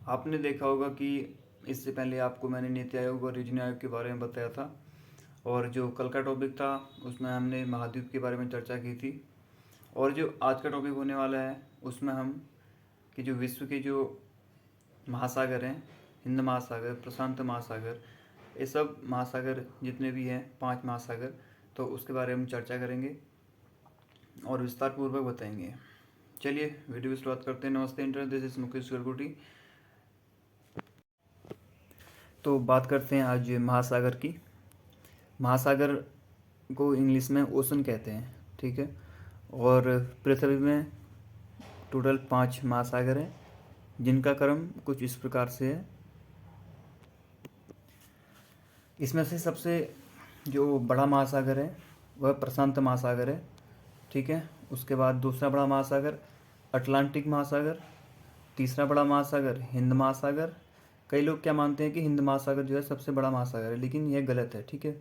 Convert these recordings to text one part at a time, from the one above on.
आपने देखा होगा कि इससे पहले आपको मैंने नीति आयोग और योजना आयोग के बारे में बताया था, और जो कल का टॉपिक था उसमें हमने महाद्वीप के बारे में चर्चा की थी। और जो आज का टॉपिक होने वाला है उसमें हम कि जो विश्व के जो महासागर हैं, हिंद महासागर, प्रशांत महासागर, ये सब महासागर जितने भी हैं, 5 महासागर, तो उसके बारे में चर्चा करेंगे और विस्तार पूर्वक बताएंगे। चलिए वीडियो की शुरुआत करते हैं। नमस्ते इंटरनेट, दिस इज मुकेश गरगुटी। तो बात करते हैं आज महासागर की। महासागर को इंग्लिश में ओशन कहते हैं, ठीक है। और पृथ्वी में टोटल 5 महासागर हैं, जिनका क्रम कुछ इस प्रकार से है। इसमें से सबसे जो बड़ा महासागर है वह प्रशांत महासागर है, ठीक है। उसके बाद दूसरा बड़ा महासागर अटलांटिक महासागर, तीसरा बड़ा महासागर हिंद महासागर। कई लोग क्या मानते हैं कि हिंद महासागर जो है सबसे बड़ा महासागर है, लेकिन यह गलत है, ठीक है।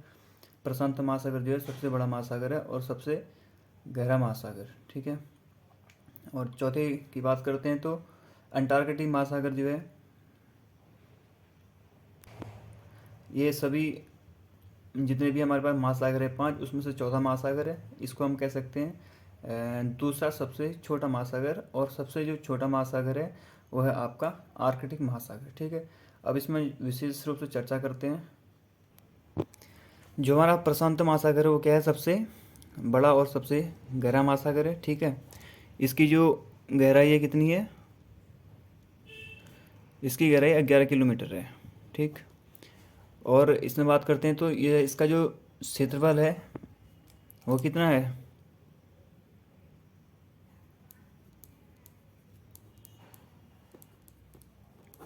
प्रशांत महासागर जो है सबसे बड़ा महासागर है और सबसे गहरा महासागर, ठीक है। और चौथे की बात करते हैं तो अंटार्कटिक महासागर जो है, ये सभी जितने भी हमारे पास महासागर है 5, उसमें से चौथा महासागर है। इसको हम कह सकते हैं दूसरा सबसे छोटा महासागर, और सबसे जो छोटा महासागर है वो है आपका आर्कटिक महासागर, ठीक है। अब इसमें विशेष रूप से चर्चा करते हैं। जो हमारा प्रशांत महासागर है वो क्या है, सबसे बड़ा और सबसे गहरा महासागर है, ठीक है। इसकी जो गहराई है कितनी है, इसकी गहराई 11 किलोमीटर है, ठीक। और इसमें बात करते हैं तो ये इसका जो क्षेत्रफल है वो कितना है,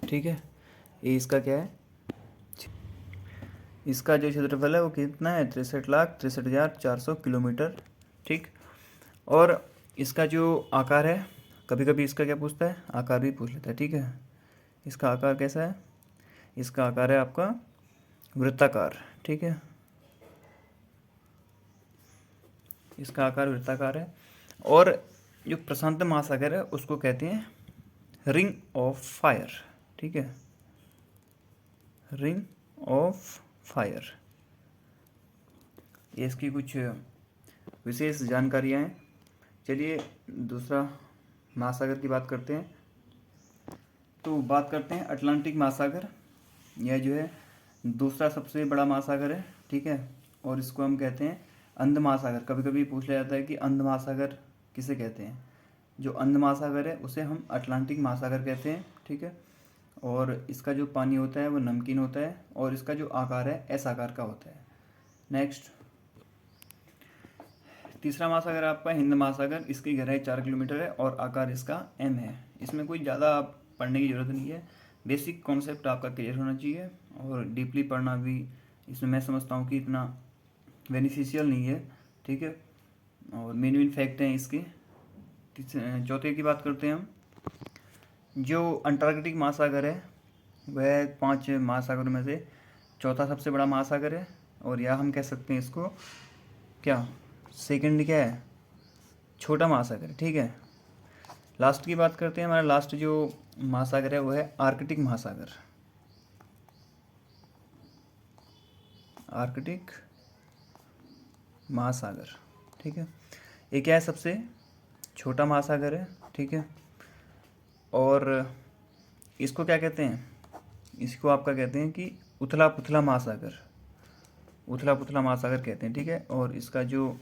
ठीक है। ये इसका क्या है, इसका जो क्षेत्रफल है वो कितना है, 63,63,400 किलोमीटर, ठीक। और इसका जो आकार है, कभी कभी इसका क्या पूछता है, आकार भी पूछ लेता है, ठीक है। इसका आकार कैसा है, इसका आकार है आपका वृत्ताकार, ठीक है। इसका आकार वृत्ताकार है। और जो प्रशांत महासागर है उसको कहते हैं रिंग ऑफ फायर, ठीक है, रिंग ऑफ फायर। ये इसकी कुछ विशेष जानकारियाँ हैं। चलिए दूसरा महासागर की बात करते हैं। तो बात करते हैं अटलांटिक महासागर। यह जो है दूसरा सबसे बड़ा महासागर है, ठीक है। और इसको हम कहते हैं अंध महासागर। कभी कभी पूछ लिया जाता है कि अंध महासागर किसे कहते हैं। जो अंध महासागर है उसे हम अटलांटिक महासागर कहते हैं, ठीक है। और इसका जो पानी होता है वो नमकीन होता है, और इसका जो आकार है एस आकार का होता है। नेक्स्ट, तीसरा महासागर आपका हिंद महासागर। इसकी गहराई 4 किलोमीटर है और आकार इसका एम है। इसमें कोई ज़्यादा पढ़ने की ज़रूरत नहीं है, बेसिक कॉन्सेप्ट आपका क्लियर होना चाहिए, और डीपली पढ़ना भी इसमें मैं समझता हूँ कि इतना बेनिफिशियल नहीं है, ठीक है। और मेन फैक्ट हैं इसके। चौथे की बात करते हैं हम। जो अंटार्कटिक महासागर है वह 5 महासागरों में से चौथा सबसे बड़ा महासागर है, और या हम कह सकते हैं इसको क्या, सेकंड क्या है, छोटा महासागर, ठीक है। लास्ट की बात करते हैं। हमारा लास्ट जो महासागर है वो है आर्कटिक महासागर। आर्कटिक महासागर, ठीक है। ये क्या है, सबसे छोटा महासागर है, ठीक है। और इसको क्या कहते हैं, इसको आपका कहते हैं कि उथला पुथला महासागर, उथला पुथला महासागर कहते हैं, ठीक है। और इसका जो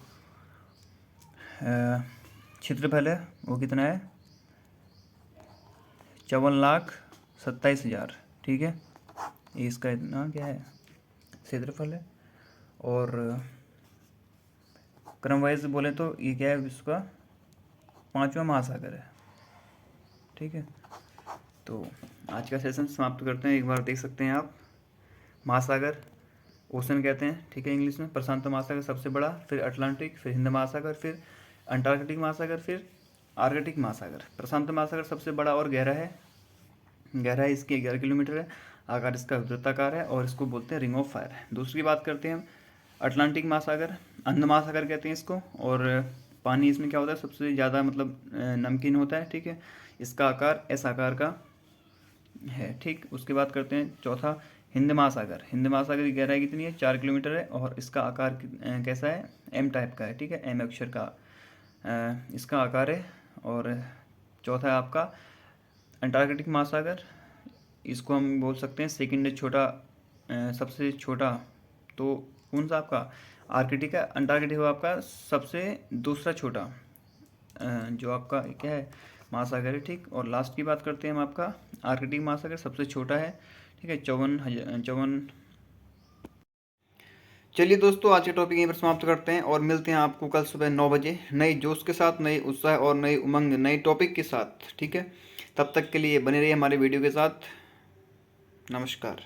क्षेत्रफल है वो कितना है, 54,27,000, ठीक है। ये इसका इतना क्या है, क्षेत्रफल है। और क्रम वाइज बोले तो ये क्या है, विश्व का 5वां महासागर है, ठीक है। तो आज का सेशन समाप्त करते हैं। एक बार देख सकते हैं आप, महासागर ओशन कहते हैं, ठीक है, इंग्लिश में। प्रशांत महासागर सबसे बड़ा, फिर अटलांटिक, फिर हिंद महासागर, फिर अंटार्कटिक महासागर, फिर आर्कटिक महासागर। प्रशांत महासागर सबसे बड़ा और गहरा है। गहराई इसकी 11 किलोमीटर है, आकार इसका वृत्ताकार है, और इसको बोलते हैं रिंग ऑफ फायर। दूसरी बात करते हैं हम अटलांटिक महासागर। अंध महासागर कहते हैं इसको, और पानी इसमें क्या होता है, सबसे ज़्यादा मतलब नमकीन होता है, ठीक है। इसका आकार एस आकार का है। ठीक, उसके बाद करते हैं चौथा, हिंद महासागर। हिंद महासागर की गहराई कितनी है? 4 किलोमीटर है और इसका आकार कैसा है? एम टाइप का है। ठीक है, एम अक्षर का इसका आकार है। और चौथा है आपका अंटार्कटिक महासागर। इसको हम बोल सकते हैं सेकंड छोटा, सबसे छोटा। तो कौन सा आपका आर्कटिक है? अंटार्कटिक हो आपका सबसे दूसरा छोटा जो आपका क्या है महासागर है। ठीक, और लास्ट की बात करते हैं हम आपका आर्कटिक महासागर सबसे छोटा है। ठीक है, 54 चलिए दोस्तों, आज के टॉपिक यहीं पर समाप्त करते हैं और मिलते हैं आपको कल सुबह 9 बजे नए जोश के साथ, नए उत्साह और नई उमंग, नए टॉपिक के साथ। ठीक है, तब तक के लिए बने रहिए हमारे वीडियो के साथ। नमस्कार।